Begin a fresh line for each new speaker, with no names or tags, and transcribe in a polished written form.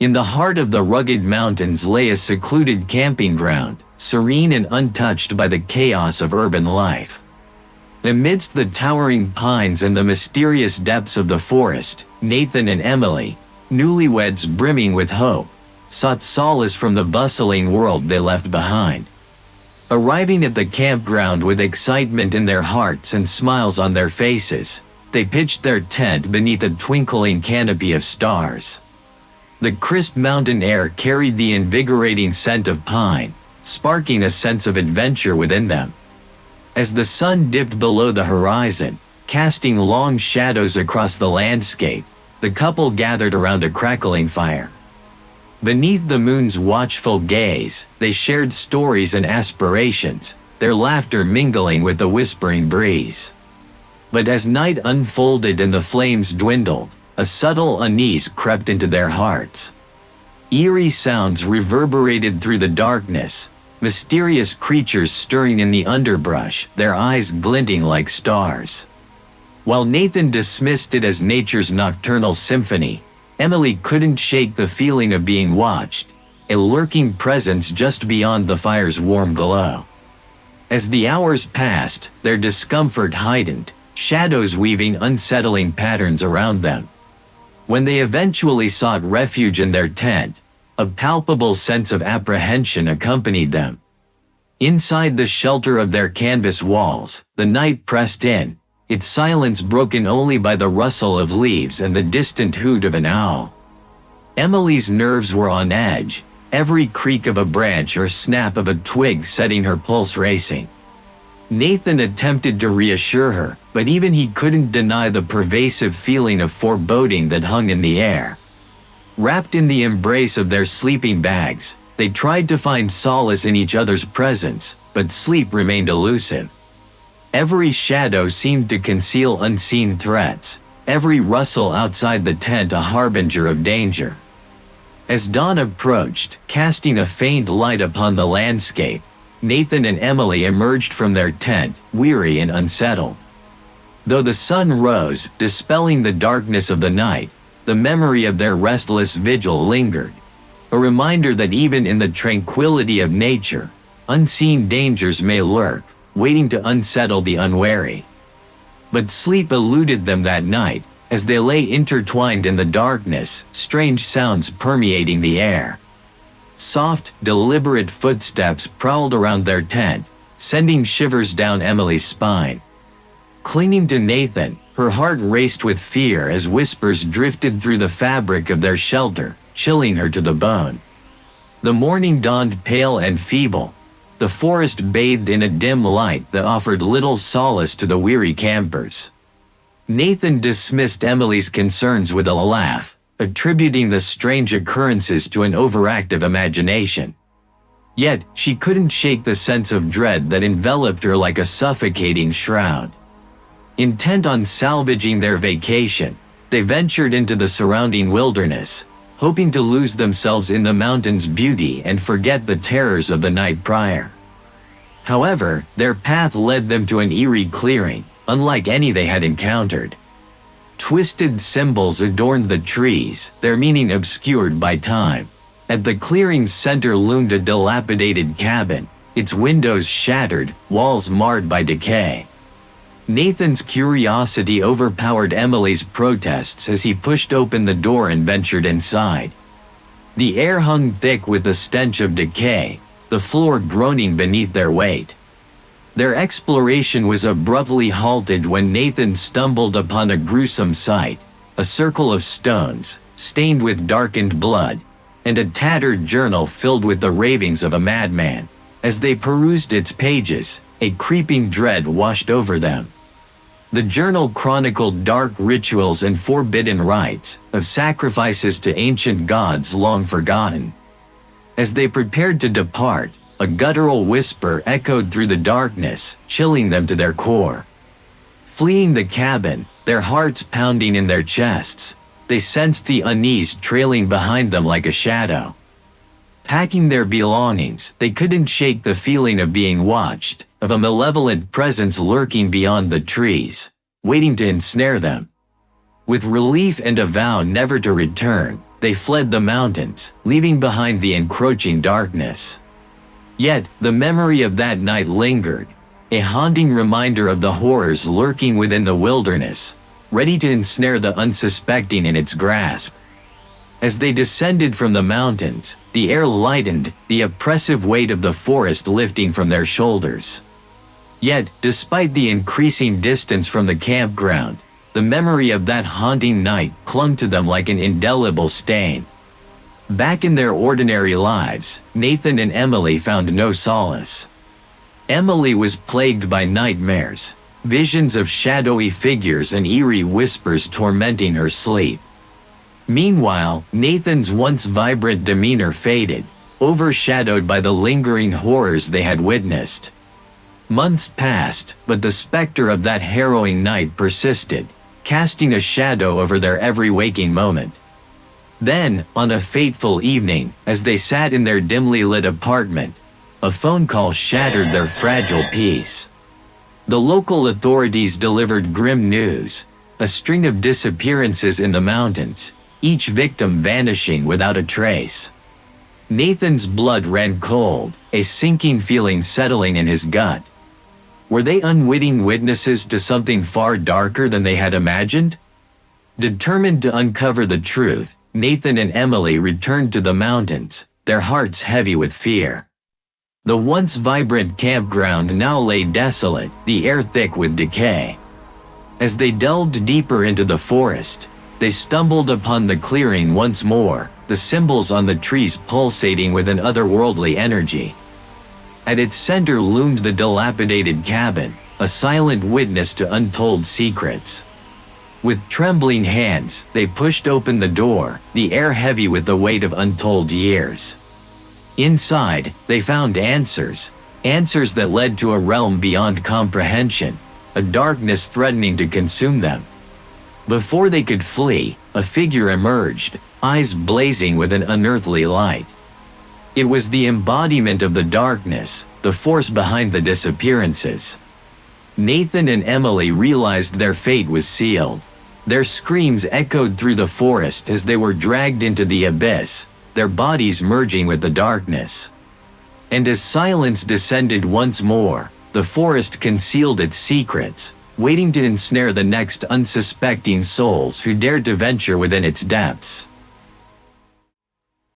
In the heart of the rugged mountains lay a secluded camping ground, serene and untouched by the chaos of urban life. Amidst the towering pines and the mysterious depths of the forest, Nathan and Emily, newlyweds brimming with hope, sought solace from the bustling world they left behind. Arriving at the campground with excitement in their hearts and smiles on their faces, they pitched their tent beneath a twinkling canopy of stars. The crisp mountain air carried the invigorating scent of pine, sparking a sense of adventure within them. As the sun dipped below the horizon, casting long shadows across the landscape, the couple gathered around a crackling fire. Beneath the moon's watchful gaze, they shared stories and aspirations, their laughter mingling with the whispering breeze. But as night unfolded and the flames dwindled, a subtle unease crept into their hearts. Eerie sounds reverberated through the darkness, mysterious creatures stirring in the underbrush, their eyes glinting like stars. While Nathan dismissed it as nature's nocturnal symphony, Emily couldn't shake the feeling of being watched, a lurking presence just beyond the fire's warm glow. As the hours passed, their discomfort heightened, shadows weaving unsettling patterns around them. When they eventually sought refuge in their tent, a palpable sense of apprehension accompanied them. Inside the shelter of their canvas walls, the night pressed in, its silence broken only by the rustle of leaves and the distant hoot of an owl. Emily's nerves were on edge, every creak of a branch or snap of a twig setting her pulse racing. Nathan attempted to reassure her, but even he couldn't deny the pervasive feeling of foreboding that hung in the air. Wrapped in the embrace of their sleeping bags, they tried to find solace in each other's presence, but sleep remained elusive. Every shadow seemed to conceal unseen threats, every rustle outside the tent a harbinger of danger. As dawn approached, casting a faint light upon the landscape, Nathan and Emily emerged from their tent, weary and unsettled. Though the sun rose, dispelling the darkness of the night, the memory of their restless vigil lingered, a reminder that even in the tranquility of nature, unseen dangers may lurk, waiting to unsettle the unwary. But sleep eluded them that night, as they lay intertwined in the darkness, strange sounds permeating the air. Soft, deliberate footsteps prowled around their tent, sending shivers down Emily's spine. Clinging to Nathan, her heart raced with fear as whispers drifted through the fabric of their shelter, chilling her to the bone. The morning dawned pale and feeble, the forest bathed in a dim light that offered little solace to the weary campers. Nathan dismissed Emily's concerns with a laugh, attributing the strange occurrences to an overactive imagination. Yet, she couldn't shake the sense of dread that enveloped her like a suffocating shroud. Intent on salvaging their vacation, they ventured into the surrounding wilderness, hoping to lose themselves in the mountain's beauty and forget the terrors of the night prior. However, their path led them to an eerie clearing, unlike any they had encountered. Twisted symbols adorned the trees, their meaning obscured by time. At the clearing's center loomed a dilapidated cabin, its windows shattered, walls marred by decay. Nathan's curiosity overpowered Emily's protests as he pushed open the door and ventured inside. The air hung thick with the stench of decay, the floor groaning beneath their weight. Their exploration was abruptly halted when Nathan stumbled upon a gruesome sight, a circle of stones, stained with darkened blood, and a tattered journal filled with the ravings of a madman. As they perused its pages, a creeping dread washed over them. The journal chronicled dark rituals and forbidden rites, of sacrifices to ancient gods long forgotten. As they prepared to depart, a guttural whisper echoed through the darkness, chilling them to their core. Fleeing the cabin, their hearts pounding in their chests, they sensed the unease trailing behind them like a shadow. Packing their belongings, they couldn't shake the feeling of being watched, of a malevolent presence lurking beyond the trees, waiting to ensnare them. With relief and a vow never to return, they fled the mountains, leaving behind the encroaching darkness. Yet, the memory of that night lingered, a haunting reminder of the horrors lurking within the wilderness, ready to ensnare the unsuspecting in its grasp. As they descended from the mountains, the air lightened, the oppressive weight of the forest lifting from their shoulders. Yet, despite the increasing distance from the campground, the memory of that haunting night clung to them like an indelible stain. Back in their ordinary lives, Nathan and Emily found no solace. Emily was plagued by nightmares, visions of shadowy figures and eerie whispers tormenting her sleep. Meanwhile, Nathan's once vibrant demeanor faded, overshadowed by the lingering horrors they had witnessed. Months passed, but the specter of that harrowing night persisted, casting a shadow over their every waking moment. Then, on a fateful evening, as they sat in their dimly lit apartment, a phone call shattered their fragile peace. The local authorities delivered grim news, a string of disappearances in the mountains, each victim vanishing without a trace. Nathan's blood ran cold, a sinking feeling settling in his gut. Were they unwitting witnesses to something far darker than they had imagined? Determined to uncover the truth, Nathan and Emily returned to the mountains, their hearts heavy with fear. The once vibrant campground now lay desolate, the air thick with decay. As they delved deeper into the forest, they stumbled upon the clearing once more, the symbols on the trees pulsating with an otherworldly energy. At its center loomed the dilapidated cabin, a silent witness to untold secrets. With trembling hands, they pushed open the door, the air heavy with the weight of untold years. Inside, they found answers that led to a realm beyond comprehension, a darkness threatening to consume them. Before they could flee, a figure emerged, eyes blazing with an unearthly light. It was the embodiment of the darkness, the force behind the disappearances. Nathan and Emily realized their fate was sealed. Their screams echoed through the forest as they were dragged into the abyss, their bodies merging with the darkness. And as silence descended once more, the forest concealed its secrets, waiting to ensnare the next unsuspecting souls who dared to venture within its depths.